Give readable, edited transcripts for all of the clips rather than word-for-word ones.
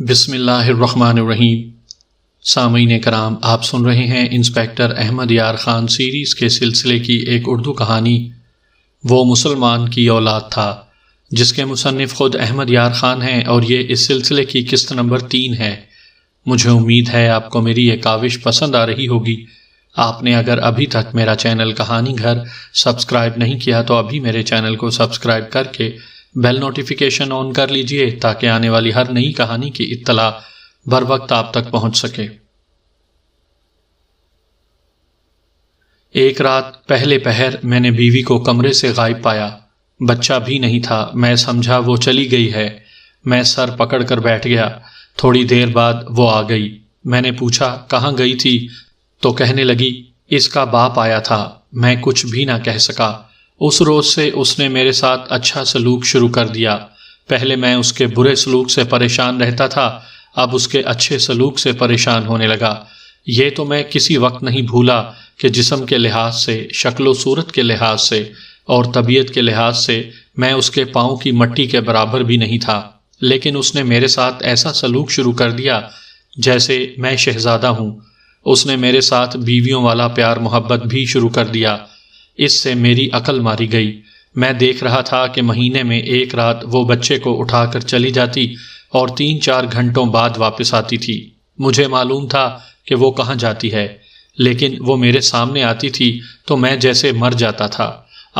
بسم اللہ الرحمن الرحیم۔ سامعین کرام، آپ سن رہے ہیں انسپیکٹر احمد یار خان سیریز کے سلسلے کی ایک اردو کہانی وہ مسلمان کی اولاد تھا، جس کے مصنف خود احمد یار خان ہیں، اور یہ اس سلسلے کی قسط نمبر 3 ہے۔ مجھے امید ہے آپ کو میری یہ کاوش پسند آ رہی ہوگی۔ آپ نے اگر ابھی تک میرا چینل کہانی گھر سبسکرائب نہیں کیا تو ابھی میرے چینل کو سبسکرائب کر کے بیل نوٹیفیکیشن آن کر لیجئے تاکہ آنے والی ہر نئی کہانی کی اطلاع بر وقت آپ تک پہنچ سکے۔ ایک رات پہلے پہر میں نے بیوی کو کمرے سے غائب پایا۔ بچہ بھی نہیں تھا، میں سمجھا وہ چلی گئی ہے۔ میں سر پکڑ کر بیٹھ گیا۔ تھوڑی دیر بعد وہ آ گئی۔ میں نے پوچھا کہاں گئی تھی تو کہنے لگی اس کا باپ آیا تھا۔ میں کچھ بھی نہ کہہ سکا۔ اس روز سے اس نے میرے ساتھ اچھا سلوک شروع کر دیا۔ پہلے میں اس کے برے سلوک سے پریشان رہتا تھا، اب اس کے اچھے سلوک سے پریشان ہونے لگا۔ یہ تو میں کسی وقت نہیں بھولا کہ جسم کے لحاظ سے، شکل و صورت کے لحاظ سے اور طبیعت کے لحاظ سے میں اس کے پاؤں کی مٹی کے برابر بھی نہیں تھا، لیکن اس نے میرے ساتھ ایسا سلوک شروع کر دیا جیسے میں شہزادہ ہوں۔ اس نے میرے ساتھ بیویوں والا پیار محبت بھی شروع کر دیا۔ اس سے میری عقل ماری گئی۔ میں دیکھ رہا تھا کہ مہینے میں ایک رات وہ بچے کو اٹھا کر چلی جاتی اور 3-4 گھنٹوں بعد واپس آتی تھی۔ مجھے معلوم تھا کہ وہ کہاں جاتی ہے، لیکن وہ میرے سامنے آتی تھی تو میں جیسے مر جاتا تھا۔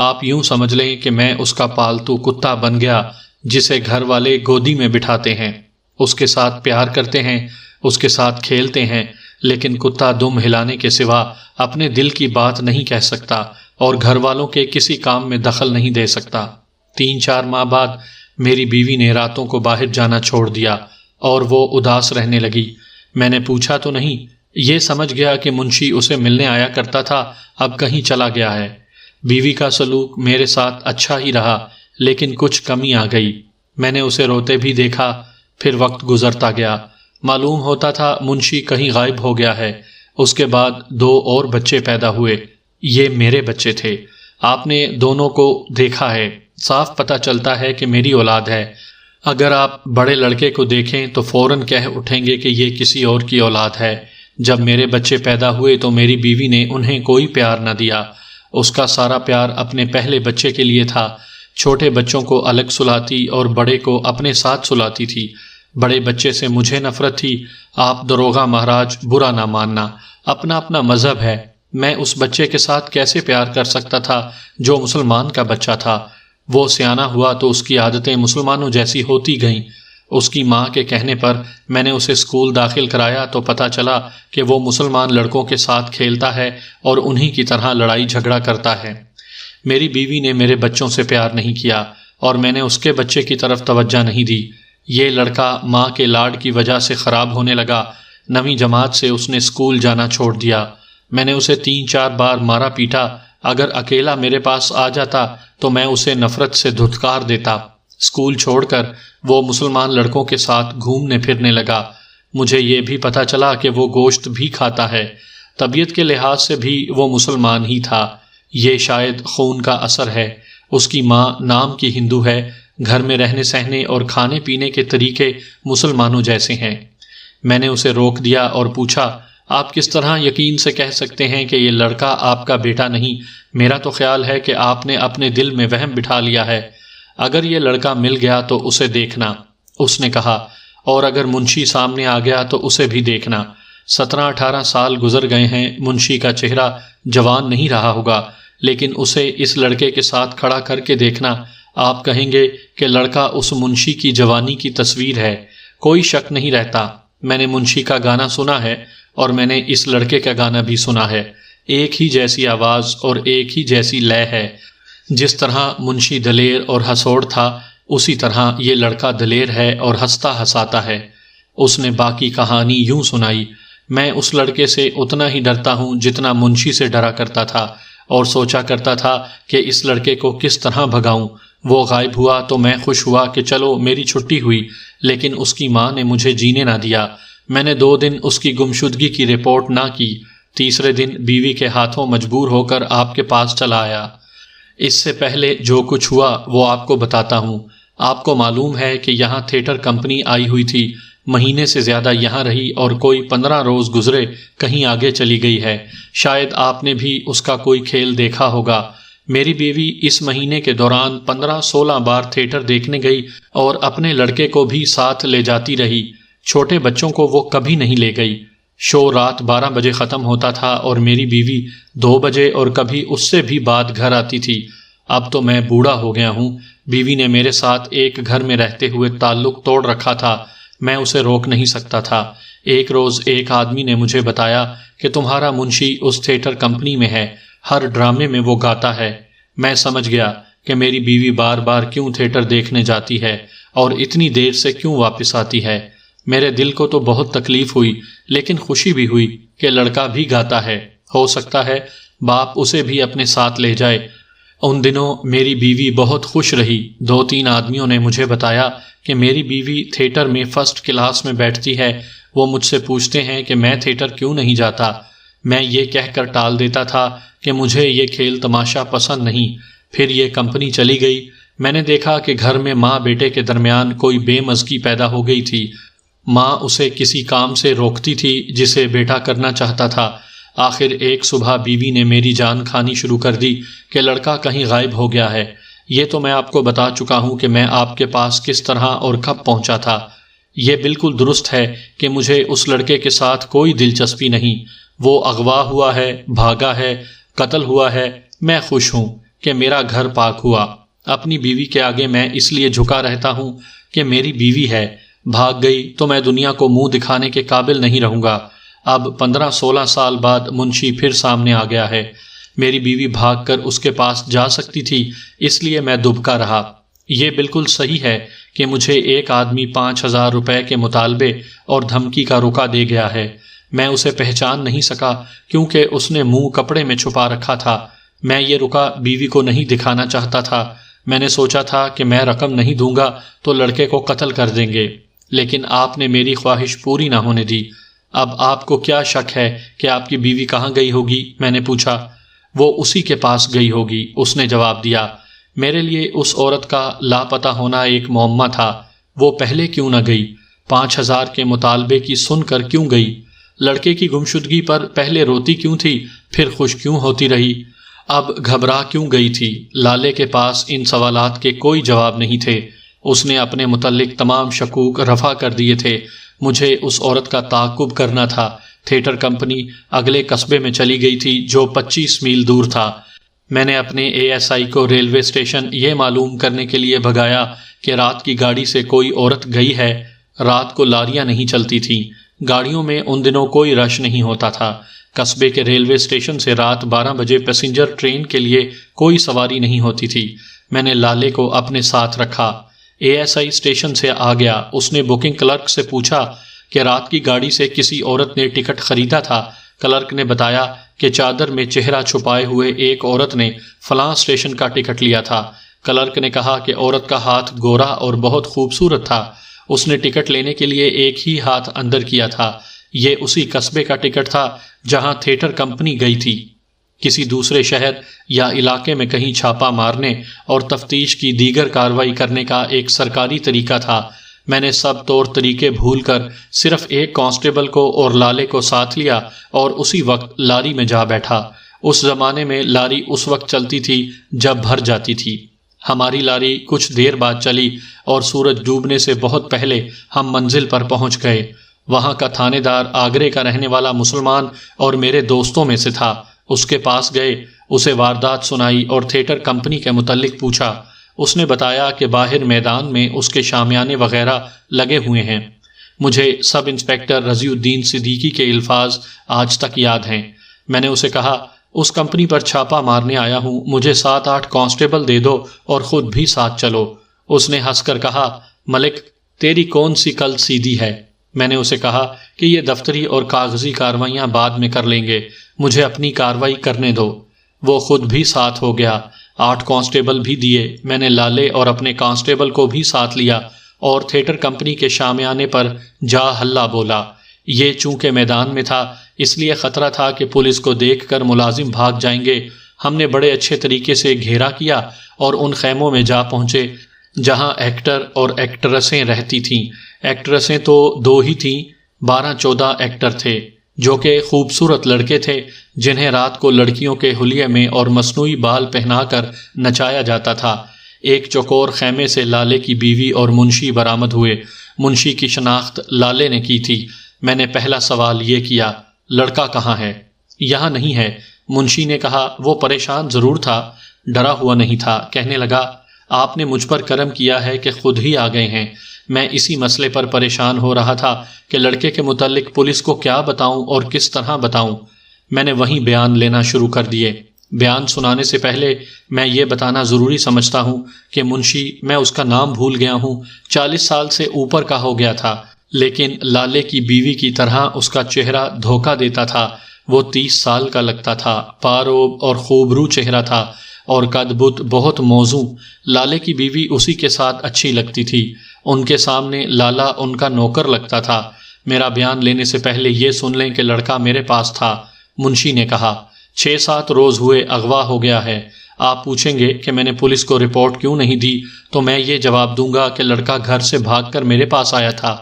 آپ یوں سمجھ لیں کہ میں اس کا پالتو کتا بن گیا جسے گھر والے گودی میں بٹھاتے ہیں، اس کے ساتھ پیار کرتے ہیں، اس کے ساتھ کھیلتے ہیں، لیکن کتا دم ہلانے کے سوا اپنے دل کی بات نہیں کہہ سکتا اور گھر والوں کے کسی کام میں دخل نہیں دے سکتا۔ 3-4 ماہ بعد میری بیوی نے راتوں کو باہر جانا چھوڑ دیا اور وہ اداس رہنے لگی۔ میں نے پوچھا تو نہیں، یہ سمجھ گیا کہ منشی اسے ملنے آیا کرتا تھا، اب کہیں چلا گیا ہے۔ بیوی کا سلوک میرے ساتھ اچھا ہی رہا، لیکن کچھ کمی آ گئی۔ میں نے اسے روتے بھی دیکھا، پھر وقت گزرتا گیا۔ معلوم ہوتا تھا منشی کہیں غائب ہو گیا ہے۔ اس کے بعد 2 اور بچے پیدا ہوئے، یہ میرے بچے تھے۔ آپ نے دونوں کو دیکھا ہے، صاف پتہ چلتا ہے کہ میری اولاد ہے۔ اگر آپ بڑے لڑکے کو دیکھیں تو فوراً کہہ اٹھیں گے کہ یہ کسی اور کی اولاد ہے۔ جب میرے بچے پیدا ہوئے تو میری بیوی نے انہیں کوئی پیار نہ دیا۔ اس کا سارا پیار اپنے پہلے بچے کے لیے تھا۔ چھوٹے بچوں کو الگ سلاتی اور بڑے کو اپنے ساتھ سلاتی تھی۔ بڑے بچے سے مجھے نفرت تھی۔ آپ داروغہ مہاراج، برا نہ ماننا، اپنا اپنا مذہب ہے۔ میں اس بچے کے ساتھ کیسے پیار کر سکتا تھا جو مسلمان کا بچہ تھا؟ وہ سیانہ ہوا تو اس کی عادتیں مسلمانوں جیسی ہوتی گئیں۔ اس کی ماں کے کہنے پر میں نے اسے اسکول داخل کرایا تو پتہ چلا کہ وہ مسلمان لڑکوں کے ساتھ کھیلتا ہے اور انہی کی طرح لڑائی جھگڑا کرتا ہے۔ میری بیوی نے میرے بچوں سے پیار نہیں کیا اور میں نے اس کے بچے کی طرف توجہ نہیں دی۔ یہ لڑکا ماں کے لاڈ کی وجہ سے خراب ہونے لگا۔ 9ویں جماعت سے اس نے اسکول جانا چھوڑ دیا۔ میں نے اسے 3-4 بار مارا پیٹا۔ اگر اکیلا میرے پاس آ جاتا تو میں اسے نفرت سے دھتکار دیتا۔ اسکول چھوڑ کر وہ مسلمان لڑکوں کے ساتھ گھومنے پھرنے لگا۔ مجھے یہ بھی پتہ چلا کہ وہ گوشت بھی کھاتا ہے۔ طبیعت کے لحاظ سے بھی وہ مسلمان ہی تھا۔ یہ شاید خون کا اثر ہے۔ اس کی ماں نام کی ہندو ہے، گھر میں رہنے سہنے اور کھانے پینے کے طریقے مسلمانوں جیسے ہیں۔ میں نے اسے روک دیا اور پوچھا آپ کس طرح یقین سے کہہ سکتے ہیں کہ یہ لڑکا آپ کا بیٹا نہیں؟ میرا تو خیال ہے کہ آپ نے اپنے دل میں وہم بٹھا لیا ہے۔ اگر یہ لڑکا مل گیا تو اسے دیکھنا، اس نے کہا، اور اگر منشی سامنے آ گیا تو اسے بھی دیکھنا۔ 17-18 سال گزر گئے ہیں، منشی کا چہرہ جوان نہیں رہا ہوگا، لیکن اسے اس لڑکے کے ساتھ کھڑا کر کے دیکھنا، آپ کہیں گے کہ لڑکا اس منشی کی جوانی کی تصویر ہے۔ کوئی شک نہیں رہتا۔ میں نے منشی کا گانا سنا ہے اور میں نے اس لڑکے کا گانا بھی سنا ہے۔ ایک ہی جیسی آواز اور ایک ہی جیسی لے ہے۔ جس طرح منشی دلیر اور ہسوڑ تھا، اسی طرح یہ لڑکا دلیر ہے اور ہنستا ہنساتا ہے۔ اس نے باقی کہانی یوں سنائی۔ میں اس لڑکے سے اتنا ہی ڈرتا ہوں جتنا منشی سے ڈرا کرتا تھا، اور سوچا کرتا تھا کہ اس لڑکے کو کس طرح بھگاؤں۔ وہ غائب ہوا تو میں خوش ہوا کہ چلو میری چھٹی ہوئی، لیکن اس کی ماں نے مجھے جینے نہ دیا۔ میں نے 2 دن اس کی گمشدگی کی رپورٹ نہ کی۔ تیسرے دن بیوی کے ہاتھوں مجبور ہو کر آپ کے پاس چلا آیا۔ اس سے پہلے جو کچھ ہوا وہ آپ کو بتاتا ہوں۔ آپ کو معلوم ہے کہ یہاں تھیٹر کمپنی آئی ہوئی تھی۔ مہینے سے زیادہ یہاں رہی اور کوئی 15 روز گزرے کہیں آگے چلی گئی ہے۔ شاید آپ نے بھی اس کا کوئی کھیل دیکھا ہوگا۔ میری بیوی اس مہینے کے دوران 15-16 بار تھیٹر دیکھنے گئی اور اپنے لڑکے کو بھی ساتھ لے جاتی رہی۔ چھوٹے بچوں کو وہ کبھی نہیں لے گئی۔ شو رات 12 بجے ختم ہوتا تھا اور میری بیوی 2 بجے اور کبھی اس سے بھی بعد گھر آتی تھی۔ اب تو میں بوڑھا ہو گیا ہوں۔ بیوی نے میرے ساتھ ایک گھر میں رہتے ہوئے تعلق توڑ رکھا تھا، میں اسے روک نہیں سکتا تھا۔ ایک روز ایک آدمی نے مجھے بتایا کہ تمہارا منشی اس تھیٹر کمپنی میں ہے، ہر ڈرامے میں وہ گاتا ہے۔ میں سمجھ گیا کہ میری بیوی بار بار کیوں تھیٹر دیکھنے جاتی ہے اور اتنی دیر سے کیوں واپس آتی ہے۔ میرے دل کو تو بہت تکلیف ہوئی، لیکن خوشی بھی ہوئی کہ لڑکا بھی گاتا ہے، ہو سکتا ہے باپ اسے بھی اپنے ساتھ لے جائے۔ ان دنوں میری بیوی بہت خوش رہی۔ 2-3 آدمیوں نے مجھے بتایا کہ میری بیوی تھیٹر میں فرسٹ کلاس میں بیٹھتی ہے۔ وہ مجھ سے پوچھتے ہیں کہ میں تھیٹر کیوں نہیں جاتا۔ میں یہ کہہ کر ٹال دیتا تھا کہ مجھے یہ کھیل تماشا پسند نہیں۔ پھر یہ کمپنی چلی گئی۔ میں نے دیکھا کہ گھر میں ماں بیٹے کے درمیان کوئی بے مزگی پیدا ہو گئی تھی۔ ماں اسے کسی کام سے روکتی تھی جسے بیٹا کرنا چاہتا تھا۔ آخر ایک صبح بیوی نے میری جان کھانی شروع کر دی کہ لڑکا کہیں غائب ہو گیا ہے۔ یہ تو میں آپ کو بتا چکا ہوں کہ میں آپ کے پاس کس طرح اور کب پہنچا تھا۔ یہ بالکل درست ہے کہ مجھے اس لڑکے کے ساتھ کوئی دلچسپی نہیں۔ وہ اغوا ہوا ہے، بھاگا ہے، قتل ہوا ہے۔ میں خوش ہوں کہ میرا گھر پاک ہوا۔ اپنی بیوی کے آگے میں اس لیے جھکا رہتا ہوں کہ میری بیوی ہے۔ بھاگ گئی تو میں دنیا کو منہ دکھانے کے قابل نہیں رہوں گا۔ اب 15-16 سال بعد منشی پھر سامنے آ گیا ہے۔ میری بیوی بھاگ کر اس کے پاس جا سکتی تھی، اس لیے میں دبکا رہا۔ یہ بالکل صحیح ہے کہ مجھے ایک آدمی 5,000 روپے کے مطالبے اور دھمکی کا رکا دے گیا ہے۔ میں اسے پہچان نہیں سکا کیونکہ اس نے منہ کپڑے میں چھپا رکھا تھا۔ میں یہ رکا بیوی کو نہیں دکھانا چاہتا تھا۔ میں نے سوچا تھا کہ میں رقم نہیں دوں گا تو لڑکے کو قتل کر دیں گے، لیکن آپ نے میری خواہش پوری نہ ہونے دی۔ اب آپ کو کیا شک ہے کہ آپ کی بیوی کہاں گئی ہوگی؟ میں نے پوچھا۔ وہ اسی کے پاس گئی ہوگی، اس نے جواب دیا۔ میرے لیے اس عورت کا لاپتہ ہونا ایک معمہ تھا۔ وہ پہلے کیوں نہ گئی؟ 5,000 کے مطالبے کی سن کر کیوں گئی؟ لڑکے کی گمشدگی پر پہلے روتی کیوں تھی، پھر خوش کیوں ہوتی رہی؟ اب گھبرا کیوں گئی تھی؟ لالے کے پاس ان سوالات کے کوئی جواب نہیں تھے۔ اس نے اپنے متعلق تمام شکوک رفع کر دیے تھے۔ مجھے اس عورت کا تعاقب کرنا تھا۔ تھیٹر کمپنی اگلے قصبے میں چلی گئی تھی جو 25 میل دور تھا۔ میں نے اپنے ASI کو ریلوے اسٹیشن یہ معلوم کرنے کے لیے بھگایا کہ رات کی گاڑی سے کوئی عورت گئی ہے۔ رات کو لاریاں نہیں چلتی تھیں، گاڑیوں میں ان دنوں کوئی رش نہیں ہوتا تھا۔ قصبے کے ریلوے اسٹیشن سے رات 12 بجے پیسنجر ٹرین کے لیے کوئی سواری نہیں ہوتی تھی۔ میں نے لالے کو اپنے ساتھ رکھا۔ ASI اسٹیشن سے آ گیا۔ اس نے بکنگ کلرک سے پوچھا کہ رات کی گاڑی سے کسی عورت نے ٹکٹ خریدا تھا۔ کلرک نے بتایا کہ چادر میں چہرہ چھپائے ہوئے ایک عورت نے فلاں اسٹیشن کا ٹکٹ لیا تھا۔ کلرک نے کہا کہ عورت کا ہاتھ گورا اور بہت خوبصورت تھا۔ اس نے ٹکٹ لینے کے لیے ایک ہی ہاتھ اندر کیا تھا۔ یہ اسی قصبے کا ٹکٹ تھا جہاں تھیٹر کمپنی گئی تھی۔ کسی دوسرے شہر یا علاقے میں کہیں چھاپا مارنے اور تفتیش کی دیگر کارروائی کرنے کا ایک سرکاری طریقہ تھا۔ میں نے سب طور طریقے بھول کر صرف ایک کانسٹیبل کو اور لالے کو ساتھ لیا اور اسی وقت لاری میں جا بیٹھا۔ اس زمانے میں لاری اس وقت چلتی تھی جب بھر جاتی تھی۔ ہماری لاری کچھ دیر بعد چلی اور سورج ڈوبنے سے بہت پہلے ہم منزل پر پہنچ گئے۔ وہاں کا تھانے دار آگرے کا رہنے والا مسلمان اور میرے دوستوں میں سے تھا۔ اس کے پاس گئے، اسے واردات سنائی اور تھیٹر کمپنی کے متعلق پوچھا۔ اس نے بتایا کہ باہر میدان میں اس کے شامیانے وغیرہ لگے ہوئے ہیں۔ مجھے سب انسپیکٹر رضی الدین صدیقی کے الفاظ آج تک یاد ہیں۔ میں نے اسے کہا، اس کمپنی پر چھاپا مارنے آیا ہوں، مجھے 7-8 کانسٹیبل دے دو اور خود بھی ساتھ چلو۔ اس نے ہنس کر کہا، ملک تیری کون سی کل سیدھی ہے؟ میں نے اسے کہا کہ یہ دفتری اور کاغذی کارروائیاں بعد میں کر لیں گے، مجھے اپنی کارروائی کرنے دو۔ وہ خود بھی ساتھ ہو گیا۔ 8 کانسٹیبل بھی دیے۔ میں نے لالے اور اپنے کانسٹیبل کو بھی ساتھ لیا اور تھیٹر کمپنی کے شامیانے پر جا ہلا بولا۔ یہ چونکہ میدان میں تھا اس لیے خطرہ تھا کہ پولیس کو دیکھ کر ملازم بھاگ جائیں گے۔ ہم نے بڑے اچھے طریقے سے گھیرا کیا اور ان خیموں میں جا پہنچے جہاں ایکٹر اور ایکٹریسیں رہتی تھیں۔ ایکٹریسیں تو 2 ہی تھیں، 12-14 ایکٹر تھے جو کہ خوبصورت لڑکے تھے جنہیں رات کو لڑکیوں کے حلیے میں اور مصنوعی بال پہنا کر نچایا جاتا تھا۔ ایک چوکور خیمے سے لالے کی بیوی اور منشی برآمد ہوئے۔ منشی کی شناخت لالے نے کی تھی۔ میں نے پہلا سوال یہ کیا، لڑکا کہاں ہے؟ یہاں نہیں ہے، منشی نے کہا۔ وہ پریشان ضرور تھا، ڈرا ہوا نہیں تھا۔ کہنے لگا، آپ نے مجھ پر کرم کیا ہے کہ خود ہی آ گئے ہیں۔ میں اسی مسئلے پر پریشان ہو رہا تھا کہ لڑکے کے متعلق پولیس کو کیا بتاؤں اور کس طرح بتاؤں۔ میں نے وہیں بیان لینا شروع کر دیے۔ بیان سنانے سے پہلے میں یہ بتانا ضروری سمجھتا ہوں کہ منشی، میں اس کا نام بھول گیا ہوں، 40 سال سے اوپر کا ہو گیا تھا، لیکن لالے کی بیوی کی طرح اس کا چہرہ دھوکہ دیتا تھا۔ وہ 30 سال کا لگتا تھا، پاروب اور خوبرو چہرہ تھا اور قد بت بہت موزوں۔ لالے کی بیوی اسی کے ساتھ اچھی لگتی تھی۔ ان کے سامنے لالا ان کا نوکر لگتا تھا۔ میرا بیان لینے سے پہلے یہ سن لیں کہ لڑکا میرے پاس تھا۔ منشی نے کہا، 6-7 روز ہوئے اغوا ہو گیا ہے۔ آپ پوچھیں گے کہ میں نے پولیس کو رپورٹ کیوں نہیں دی، تو میں یہ جواب دوں گا کہ لڑکا گھر سے بھاگ کر میرے پاس آیا تھا۔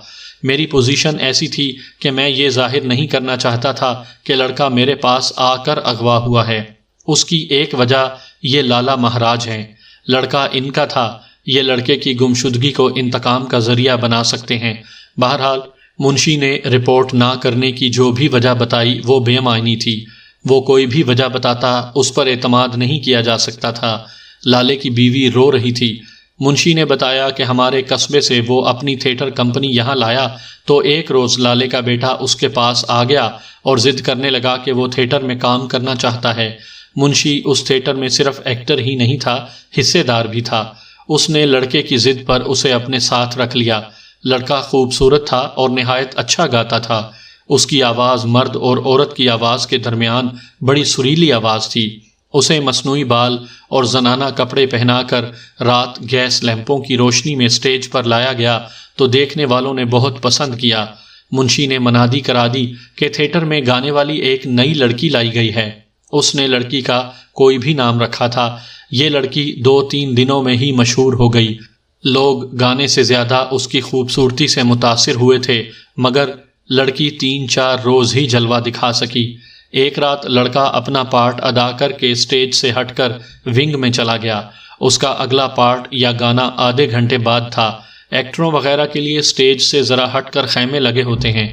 میری پوزیشن ایسی تھی کہ میں یہ ظاہر نہیں کرنا چاہتا تھا کہ لڑکا میرے پاس آ کر اغوا ہوا ہے۔ اس کی ایک وجہ یہ لالا مہاراج ہیں۔ لڑکا ان کا تھا، یہ لڑکے کی گمشدگی کو انتقام کا ذریعہ بنا سکتے ہیں۔ بہرحال منشی نے رپورٹ نہ کرنے کی جو بھی وجہ بتائی وہ بے معنی تھی۔ وہ کوئی بھی وجہ بتاتا، اس پر اعتماد نہیں کیا جا سکتا تھا۔ لالے کی بیوی رو رہی تھی۔ منشی نے بتایا کہ ہمارے قصبے سے وہ اپنی تھیٹر کمپنی یہاں لایا تو ایک روز لالے کا بیٹا اس کے پاس آ گیا اور ضد کرنے لگا کہ وہ تھیٹر میں کام کرنا چاہتا ہے۔ منشی اس تھیٹر میں صرف ایکٹر ہی نہیں تھا، حصے دار بھی تھا۔ اس نے لڑکے کی ضد پر اسے اپنے ساتھ رکھ لیا۔ لڑکا خوبصورت تھا اور نہایت اچھا گاتا تھا۔ اس کی آواز مرد اور عورت کی آواز کے درمیان بڑی سریلی آواز تھی۔ اسے مصنوعی بال اور زنانہ کپڑے پہنا کر رات گیس لیمپوں کی روشنی میں سٹیج پر لایا گیا تو دیکھنے والوں نے بہت پسند کیا۔ منشی نے منادی کرا دی کہ تھیٹر میں گانے والی ایک نئی لڑکی لائی گئی ہے۔ اس نے لڑکی کا کوئی بھی نام رکھا تھا۔ یہ لڑکی 2-3 دنوں میں ہی مشہور ہو گئی۔ لوگ گانے سے زیادہ اس کی خوبصورتی سے متاثر ہوئے تھے، مگر لڑکی 3-4 روز ہی جلوہ دکھا سکی۔ ایک رات لڑکا اپنا پارٹ ادا کر کے سٹیج سے ہٹ کر ونگ میں چلا گیا۔ اس کا اگلا پارٹ یا گانا آدھے گھنٹے بعد تھا۔ ایکٹروں وغیرہ کے لیے سٹیج سے ذرا ہٹ کر خیمے لگے ہوتے ہیں۔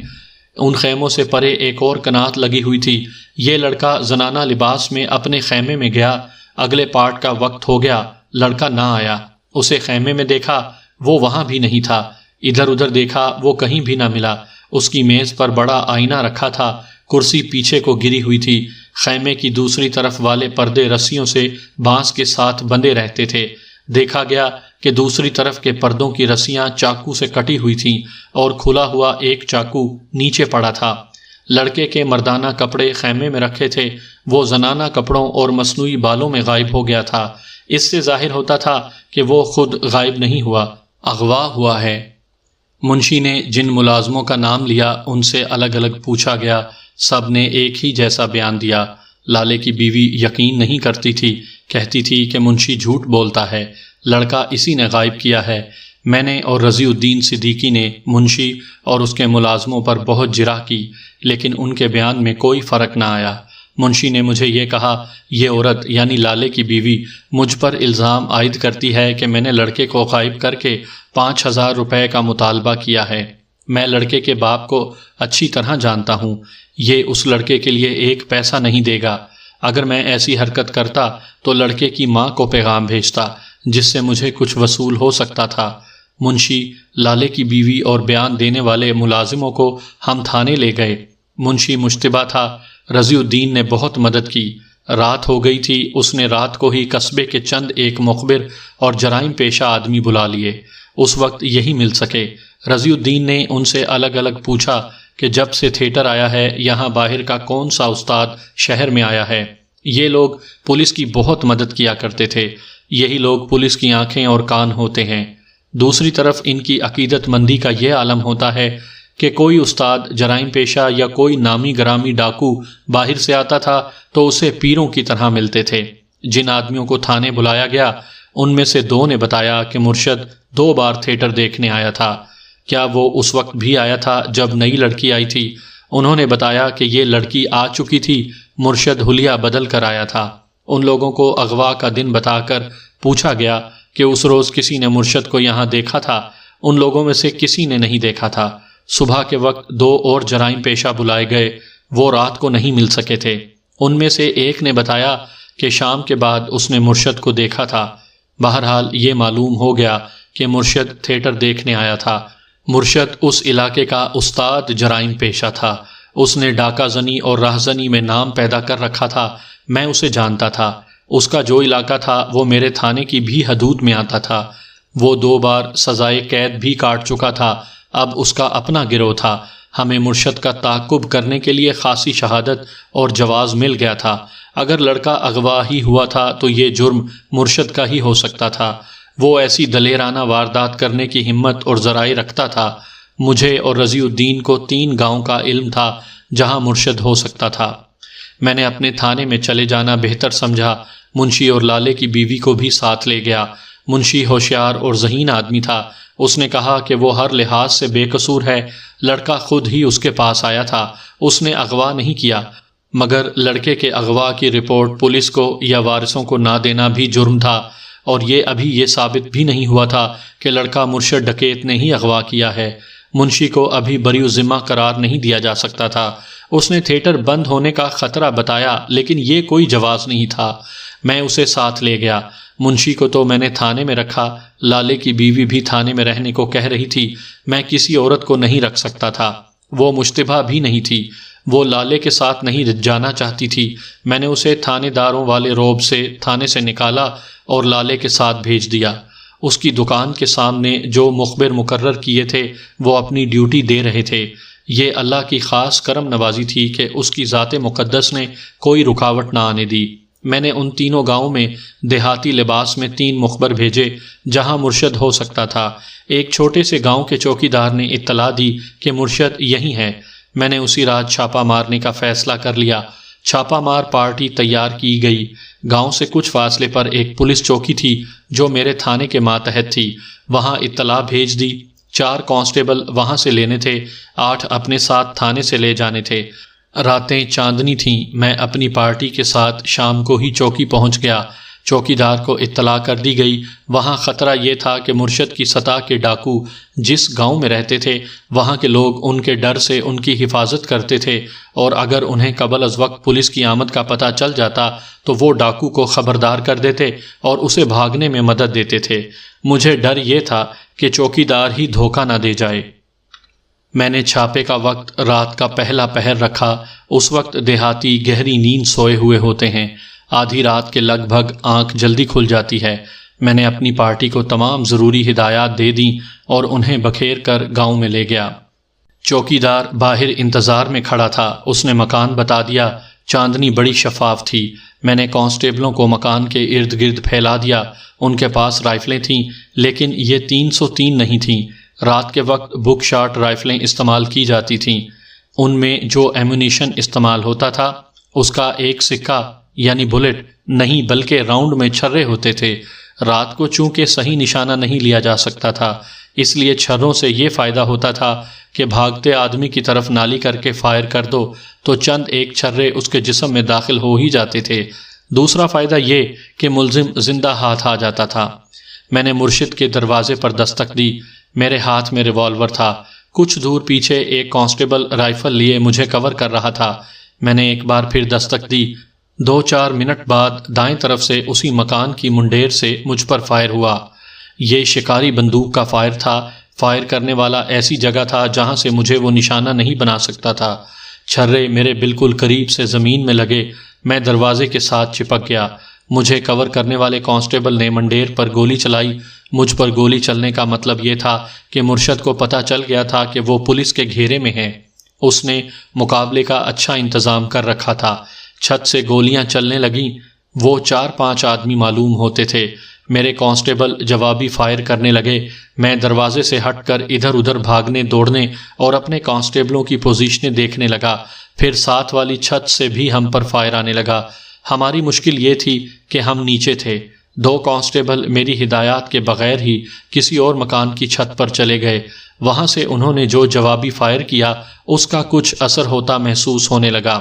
ان خیموں سے پرے ایک اور کنات لگی ہوئی تھی۔ یہ لڑکا زنانہ لباس میں اپنے خیمے میں گیا۔ اگلے پارٹ کا وقت ہو گیا، لڑکا نہ آیا۔ اسے خیمے میں دیکھا، وہ وہاں بھی نہیں تھا۔ ادھر ادھر دیکھا، وہ کہیں بھی نہ ملا۔ اس کی میز پر بڑا آئینہ رکھا تھا، کرسی پیچھے کو گری ہوئی تھی۔ خیمے کی دوسری طرف والے پردے رسیوں سے بانس کے ساتھ بندھے رہتے تھے۔ دیکھا گیا کہ دوسری طرف کے پردوں کی رسیاں چاقو سے کٹی ہوئی تھیں اور کھلا ہوا ایک چاقو نیچے پڑا تھا۔ لڑکے کے مردانہ کپڑے خیمے میں رکھے تھے، وہ زنانہ کپڑوں اور مصنوعی بالوں میں غائب ہو گیا تھا۔ اس سے ظاہر ہوتا تھا کہ وہ خود غائب نہیں ہوا، اغوا ہوا ہے۔ منشی نے جن ملازموں کا نام لیا ان سے الگ الگ پوچھا گیا، سب نے ایک ہی جیسا بیان دیا۔ لالے کی بیوی یقین نہیں کرتی تھی، کہتی تھی کہ منشی جھوٹ بولتا ہے، لڑکا اسی نے غائب کیا ہے۔ میں نے اور رضی الدین صدیقی نے منشی اور اس کے ملازموں پر بہت جرح کی، لیکن ان کے بیان میں کوئی فرق نہ آیا۔ منشی نے مجھے یہ کہا، یہ عورت یعنی لالے کی بیوی مجھ پر الزام عائد کرتی ہے کہ میں نے لڑکے کو غائب کر کے 5000 روپے کا مطالبہ کیا ہے۔ میں لڑکے کے باپ کو اچھی طرح جانتا ہوں، یہ اس لڑکے کے لیے 1 پیسہ نہیں دے گا۔ اگر میں ایسی حرکت کرتا تو لڑکے کی ماں کو پیغام بھیجتا، جس سے مجھے کچھ وصول ہو سکتا تھا۔ منشی، لالے کی بیوی اور بیان دینے والے ملازموں کو ہم تھانے لے گئے۔ منشی مشتبہ تھا۔ رضی الدین نے بہت مدد کی۔ رات ہو گئی تھی، اس نے رات کو ہی قصبے کے چند ایک مخبر اور جرائم پیشہ آدمی بلا لیے، اس وقت یہی مل سکے۔ رضی الدین نے ان سے الگ الگ پوچھا کہ جب سے تھیٹر آیا ہے یہاں باہر کا کون سا استاد شہر میں آیا ہے۔ یہ لوگ پولیس کی بہت مدد کیا کرتے تھے، یہی لوگ پولیس کی آنکھیں اور کان ہوتے ہیں۔ دوسری طرف ان کی عقیدت مندی کا یہ عالم ہوتا ہے کہ کوئی استاد جرائم پیشہ یا کوئی نامی گرامی ڈاکو باہر سے آتا تھا تو اسے پیروں کی طرح ملتے تھے۔ جن آدمیوں کو تھانے بلایا گیا ان میں سے 2 نے بتایا کہ مرشد 2 بار تھیٹر دیکھنے آیا تھا۔ کیا وہ اس وقت بھی آیا تھا جب نئی لڑکی آئی تھی؟ انہوں نے بتایا کہ یہ لڑکی آ چکی تھی، مرشد حلیہ بدل کر آیا تھا۔ ان لوگوں کو اغوا کا دن بتا کر پوچھا گیا کہ اس روز کسی نے مرشد کو یہاں دیکھا تھا؟ ان لوگوں میں سے کسی نے نہیں دیکھا تھا۔ صبح کے وقت 2 اور جرائم پیشہ بلائے گئے، وہ رات کو نہیں مل سکے تھے۔ ان میں سے ایک نے بتایا کہ شام کے بعد اس نے مرشد کو دیکھا تھا۔ بہرحال یہ معلوم ہو گیا کہ مرشد تھیٹر دیکھنے آیا تھا۔ مرشد اس علاقے کا استاد جرائم پیشہ تھا۔ اس نے ڈاکہ زنی اور رہزنی میں نام پیدا کر رکھا تھا۔ میں اسے جانتا تھا۔ اس کا جو علاقہ تھا وہ میرے تھانے کی بھی حدود میں آتا تھا۔ وہ 2 بار سزائے قید بھی کاٹ چکا تھا۔ اب اس کا اپنا گروہ تھا۔ ہمیں مرشد کا تعاقب کرنے کے لیے خاصی شہادت اور جواز مل گیا تھا۔ اگر لڑکا اغوا ہی ہوا تھا تو یہ جرم مرشد کا ہی ہو سکتا تھا۔ وہ ایسی دلیرانہ واردات کرنے کی ہمت اور ذرائع رکھتا تھا۔ مجھے اور رضی الدین کو 3 گاؤں کا علم تھا جہاں مرشد ہو سکتا تھا۔ میں نے اپنے تھانے میں چلے جانا بہتر سمجھا۔ منشی اور لالے کی بیوی کو بھی ساتھ لے گیا۔ منشی ہوشیار اور ذہین آدمی تھا۔ اس نے کہا کہ وہ ہر لحاظ سے بے قصور ہے۔ لڑکا خود ہی اس کے پاس آیا تھا۔ اس نے اغوا نہیں کیا، مگر لڑکے کے اغوا کی رپورٹ پولیس کو یا وارثوں کو نہ دینا بھی جرم تھا، اور یہ ابھی یہ ثابت بھی نہیں ہوا تھا کہ لڑکا مرشد ڈکیت نے ہی اغوا کیا ہے۔ منشی کو ابھی بری الذمہ قرار نہیں دیا جا سکتا تھا۔ اس نے تھیٹر بند ہونے کا خطرہ بتایا، لیکن یہ کوئی جواز نہیں تھا۔ میں اسے ساتھ لے گیا۔ منشی کو تو میں نے تھانے میں رکھا، لالے کی بیوی بھی تھانے میں رہنے کو کہہ رہی تھی۔ میں کسی عورت کو نہیں رکھ سکتا تھا۔ وہ مشتبہ بھی نہیں تھی۔ وہ لالے کے ساتھ نہیں جانا چاہتی تھی۔ میں نے اسے تھانے داروں والے روب سے تھانے سے نکالا اور لالے کے ساتھ بھیج دیا۔ اس کی دکان کے سامنے جو مخبر مقرر کیے تھے وہ اپنی ڈیوٹی دے رہے تھے۔ یہ اللہ کی خاص کرم نوازی تھی کہ اس کی ذات مقدس نے کوئی رکاوٹ نہ آنے دی۔ میں نے ان 3 گاؤں میں دیہاتی لباس میں 3 مخبر بھیجے جہاں مرشد ہو سکتا تھا۔ ایک چھوٹے سے گاؤں کے چوکیدار نے اطلاع دی کہ مرشد یہی ہے۔ میں نے اسی رات چھاپا مارنے کا فیصلہ کر لیا۔ چھاپا مار پارٹی تیار کی گئی۔ گاؤں سے کچھ فاصلے پر ایک پولیس چوکی تھی جو میرے تھانے کے ماتحت تھی۔ وہاں اطلاع بھیج دی۔ 4 کانسٹیبل وہاں سے لینے تھے، 8 اپنے ساتھ تھانے سے لے جانے تھے۔ راتیں چاندنی تھیں۔ میں اپنی پارٹی کے ساتھ شام کو ہی چوکی پہنچ گیا۔ چوکیدار کو اطلاع کر دی گئی۔ وہاں خطرہ یہ تھا کہ مرشد کی سطح کے ڈاکو جس گاؤں میں رہتے تھے وہاں کے لوگ ان کے ڈر سے ان کی حفاظت کرتے تھے، اور اگر انہیں قبل از وقت پولیس کی آمد کا پتہ چل جاتا تو وہ ڈاکو کو خبردار کر دیتے اور اسے بھاگنے میں مدد دیتے تھے۔ مجھے ڈر یہ تھا کہ چوکیدار ہی دھوکہ نہ دے جائے۔ میں نے چھاپے کا وقت رات کا پہلا پہر رکھا۔ اس وقت دیہاتی گہری نیند سوئے ہوئے ہوتے ہیں۔ آدھی رات کے لگ بھگ آنکھ جلدی کھل جاتی ہے۔ میں نے اپنی پارٹی کو تمام ضروری ہدایات دے دیں اور انہیں بکھیر کر گاؤں میں لے گیا۔ چوکیدار باہر انتظار میں کھڑا تھا۔ اس نے مکان بتا دیا۔ چاندنی بڑی شفاف تھی۔ میں نے کانسٹیبلوں کو مکان کے ارد گرد پھیلا دیا۔ ان کے پاس رائفلیں تھیں، لیکن یہ 303 نہیں تھیں۔ رات کے وقت بک شاٹ رائفلیں استعمال کی جاتی تھیں۔ ان میں جو ایمونیشن استعمال ہوتا تھا اس کا ایک سکہ یعنی بلٹ نہیں بلکہ راؤنڈ میں چھرے ہوتے تھے۔ رات کو چونکہ صحیح نشانہ نہیں لیا جا سکتا تھا، اس لیے چھروں سے یہ فائدہ ہوتا تھا کہ بھاگتے آدمی کی طرف نالی کر کے فائر کر دو تو چند ایک چھرے اس کے جسم میں داخل ہو ہی جاتے تھے۔ دوسرا فائدہ یہ کہ ملزم زندہ ہاتھ آ جاتا تھا۔ میں نے مرشد کے دروازے پر دستک دی۔ میرے ہاتھ میں ریوالور تھا۔ کچھ دور پیچھے ایک کانسٹیبل رائفل لیے مجھے کور کر رہا تھا۔ میں نے ایک بار پھر دستک دی۔ 2-4 منٹ بعد دائیں طرف سے اسی مکان کی منڈیر سے مجھ پر فائر ہوا۔ یہ شکاری بندوق کا فائر تھا۔ فائر کرنے والا ایسی جگہ تھا جہاں سے مجھے وہ نشانہ نہیں بنا سکتا تھا۔ چھرے میرے بالکل قریب سے زمین میں لگے۔ میں دروازے کے ساتھ چپک گیا۔ مجھے کور کرنے والے کانسٹیبل نے منڈیر پر گولی چلائی۔ مجھ پر گولی چلنے کا مطلب یہ تھا کہ مرشد کو پتہ چل گیا تھا کہ وہ پولیس کے گھیرے میں ہے۔ اس نے مقابلے کا اچھا انتظام کر رکھا تھا۔ چھت سے گولیاں چلنے لگیں۔ وہ 4-5 آدمی معلوم ہوتے تھے۔ میرے کانسٹیبل جوابی فائر کرنے لگے۔ میں دروازے سے ہٹ کر ادھر ادھر بھاگنے دوڑنے اور اپنے کانسٹیبلوں کی پوزیشنیں دیکھنے لگا۔ پھر ساتھ والی چھت سے بھی ہم پر فائر آنے لگا۔ ہماری مشکل یہ تھی کہ ہم نیچے تھے۔ 2 کانسٹیبل میری ہدایات کے بغیر ہی کسی اور مکان کی چھت پر چلے گئے۔ وہاں سے انہوں نے جو جوابی فائر کیا اس کا کچھ اثر ہوتا محسوس ہونے لگا۔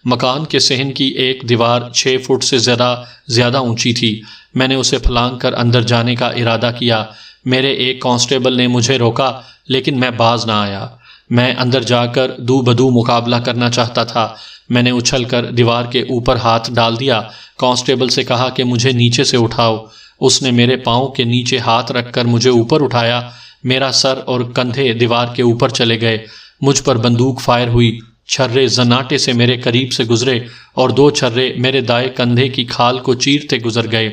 مکان کے صحن کی ایک دیوار 6 فٹ سے زیادہ اونچی تھی۔ میں نے اسے پھلانگ کر اندر جانے کا ارادہ کیا۔ میرے ایک کانسٹیبل نے مجھے روکا لیکن میں باز نہ آیا۔ میں اندر جا کر دو بدو مقابلہ کرنا چاہتا تھا۔ میں نے اچھل کر دیوار کے اوپر ہاتھ ڈال دیا۔ کانسٹیبل سے کہا کہ مجھے نیچے سے اٹھاؤ۔ اس نے میرے پاؤں کے نیچے ہاتھ رکھ کر مجھے اوپر اٹھایا۔ میرا سر اور کندھے دیوار کے اوپر چلے گئے۔ مجھ پر بندوق فائر ہوئی۔ چھرے زناٹے سے میرے قریب سے گزرے اور 2 چھرے میرے دائیں کندھے کی کھال کو چیرتے گزر گئے۔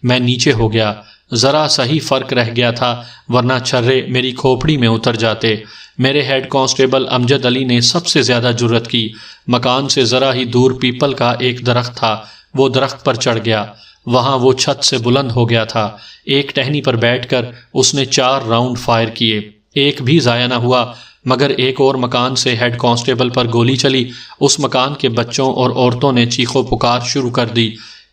میں نیچے ہو گیا۔ ذرا سا ہی فرق رہ گیا تھا ورنہ چھرے میری کھوپڑی میں اتر جاتے۔ میرے ہیڈ کانسٹیبل امجد علی نے سب سے زیادہ جرأت کی۔ مکان سے ذرا ہی دور پیپل کا ایک درخت تھا۔ وہ درخت پر چڑھ گیا۔ وہاں وہ چھت سے بلند ہو گیا تھا۔ ایک ٹہنی پر بیٹھ کر اس نے 4 راؤنڈ فائر کیے۔ ایک بھی ضائع نہ ہوا، مگر ایک اور مکان سے ہیڈ کانسٹیبل پر گولی چلی۔ اس مکان کے بچوں اور عورتوں نے چیخ و پکار شروع کر دی۔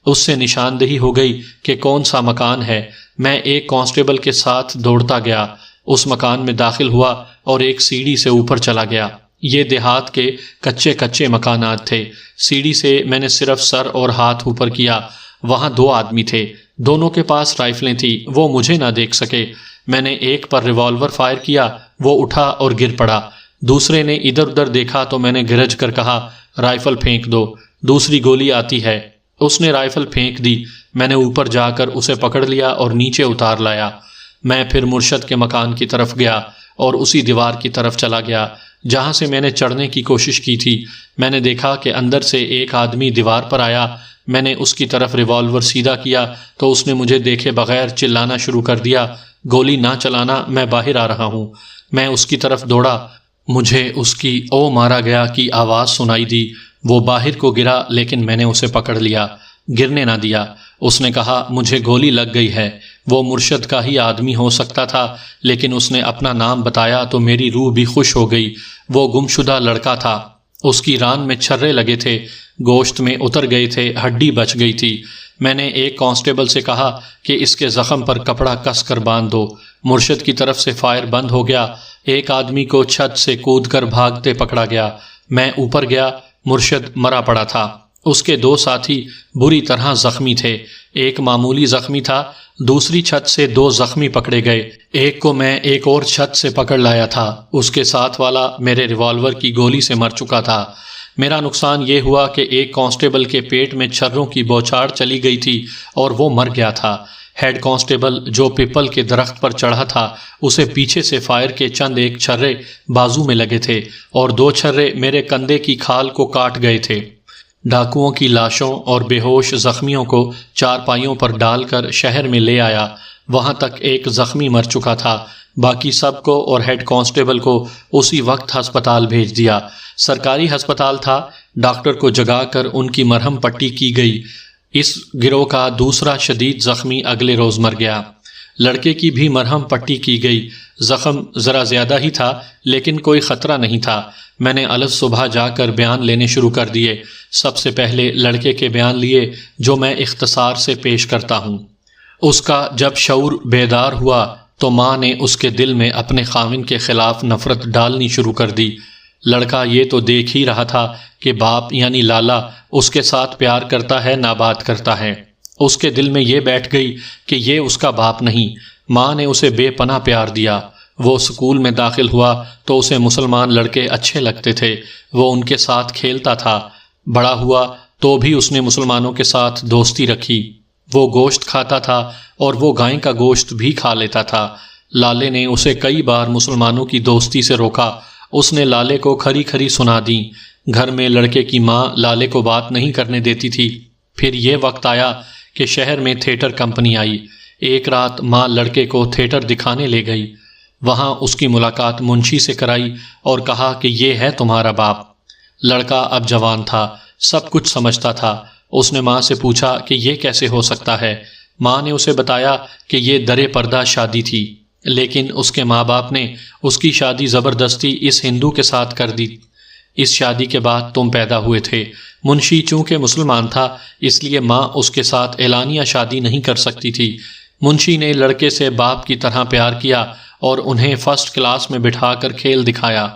اس سے نشاندہی ہو گئی کہ کون سا مکان ہے۔ میں ایک کانسٹیبل کے ساتھ دوڑتا گیا، اس مکان میں داخل ہوا اور ایک سیڑھی سے اوپر چلا گیا۔ یہ دیہات کے کچے مکانات تھے۔ سیڑھی سے میں نے صرف سر اور ہاتھ اوپر کیا۔ وہاں 2 آدمی تھے، دونوں کے پاس رائفلیں تھیں۔ وہ مجھے نہ دیکھ سکے۔ میں نے ایک پر ریوالور فائر کیا، وہ اٹھا اور گر پڑا۔ دوسرے نے ادھر ادھر دیکھا تو میں نے گرج کر کہا، رائفل پھینک دو، دوسری گولی آتی ہے۔ اس نے رائفل پھینک دی۔ میں نے اوپر جا کر اسے پکڑ لیا اور نیچے اتار لایا۔ میں پھر مرشد کے مکان کی طرف گیا اور اسی دیوار کی طرف چلا گیا جہاں سے میں نے چڑھنے کی کوشش کی تھی۔ میں نے دیکھا کہ اندر سے ایک آدمی دیوار پر آیا۔ میں نے اس کی طرف ریوالور سیدھا کیا تو اس نے مجھے دیکھے بغیر چلانا شروع کر دیا، گولی نہ چلانا، میں باہر آ رہا ہوں۔ میں اس کی طرف دوڑا۔ مجھے اس کی او مارا گیا کی آواز سنائی دی۔ وہ باہر کو گرا لیکن میں نے اسے پکڑ لیا، گرنے نہ دیا۔ اس نے کہا، مجھے گولی لگ گئی ہے۔ وہ مرشد کا ہی آدمی ہو سکتا تھا لیکن اس نے اپنا نام بتایا تو میری روح بھی خوش ہو گئی۔ وہ گمشدہ لڑکا تھا۔ اس کی ران میں چھرے لگے تھے، گوشت میں اتر گئے تھے، ہڈی بچ گئی تھی۔ میں نے ایک کانسٹیبل سے کہا کہ اس کے زخم پر کپڑا کس کر باندھ دو۔ مرشد کی طرف سے فائر بند ہو گیا۔ ایک آدمی کو چھت سے کود کر بھاگتے پکڑا گیا۔ میں اوپر گیا، مرشد مرا پڑا تھا۔ اس کے 2 ساتھی بری طرح زخمی تھے۔ ایک معمولی زخمی تھا، دوسری چھت سے 2 زخمی پکڑے گئے۔ ایک کو میں ایک اور چھت سے پکڑ لایا تھا۔ اس کے ساتھ والا میرے ریوالور کی گولی سے مر چکا تھا۔ میرا نقصان یہ ہوا کہ ایک کانسٹیبل کے پیٹ میں چھروں کی بوچھاڑ چلی گئی تھی اور وہ مر گیا تھا۔ ہیڈ کانسٹیبل جو پیپل کے درخت پر چڑھا تھا، اسے پیچھے سے فائر کے چند ایک چھرے بازو میں لگے تھے اور 2 چھرے میرے کندھے کی کھال کو کاٹ گئے تھے۔ ڈاکوؤں کی لاشوں اور بے ہوش زخمیوں کو 4 پائیوں پر ڈال کر شہر میں لے آیا۔ وہاں تک ایک زخمی مر چکا تھا۔ باقی سب کو اور ہیڈ کانسٹیبل کو اسی وقت ہسپتال بھیج دیا۔ سرکاری ہسپتال تھا۔ ڈاکٹر کو جگا کر ان کی مرہم پٹی کی گئی۔ اس گروہ کا دوسرا شدید زخمی اگلے روز مر گیا۔ لڑکے کی بھی مرہم پٹی کی گئی۔ زخم ذرا زیادہ ہی تھا لیکن کوئی خطرہ نہیں تھا۔ میں نے الگ صبح جا کر بیان لینے شروع کر دیے۔ سب سے پہلے لڑکے کے بیان لیے جو میں اختصار سے پیش کرتا ہوں۔ اس کا جب شعور بیدار ہوا تو ماں نے اس کے دل میں اپنے خاوند کے خلاف نفرت ڈالنی شروع کر دی۔ لڑکا یہ تو دیکھ ہی رہا تھا کہ باپ یعنی لالا اس کے ساتھ پیار کرتا ہے، نہ بات کرتا ہے۔ اس کے دل میں یہ بیٹھ گئی کہ یہ اس کا باپ نہیں۔ ماں نے اسے بے پناہ پیار دیا۔ وہ اسکول میں داخل ہوا تو اسے مسلمان لڑکے اچھے لگتے تھے۔ وہ ان کے ساتھ کھیلتا تھا۔ بڑا ہوا تو بھی اس نے مسلمانوں کے ساتھ دوستی رکھی۔ وہ گوشت کھاتا تھا اور وہ گائے کا گوشت بھی کھا لیتا تھا۔ لالے نے اسے کئی بار مسلمانوں کی دوستی سے روکا۔ اس نے لالے کو کھری کھری سنا دیں۔ گھر میں لڑکے کی ماں لالے کو بات نہیں کرنے دیتی تھی۔ پھر یہ وقت آیا کہ شہر میں تھیٹر کمپنی آئی۔ ایک رات ماں لڑکے کو تھیٹر دکھانے لے گئی۔ وہاں اس کی ملاقات منشی سے کرائی اور کہا کہ یہ ہے تمہارا باپ۔ لڑکا اب جوان تھا، سب کچھ سمجھتا تھا۔ اس نے ماں سے پوچھا کہ یہ کیسے ہو سکتا ہے۔ ماں نے اسے بتایا کہ یہ درِ پردہ شادی تھی، لیکن اس کے ماں باپ نے اس کی شادی زبردستی اس ہندو کے ساتھ کر دی۔ اس شادی کے بعد تم پیدا ہوئے تھے۔ منشی چونکہ مسلمان تھا اس لیے ماں اس کے ساتھ اعلانیہ شادی نہیں کر سکتی تھی۔ منشی نے لڑکے سے باپ کی طرح پیار کیا اور انہیں فرسٹ کلاس میں بٹھا کر کھیل دکھایا۔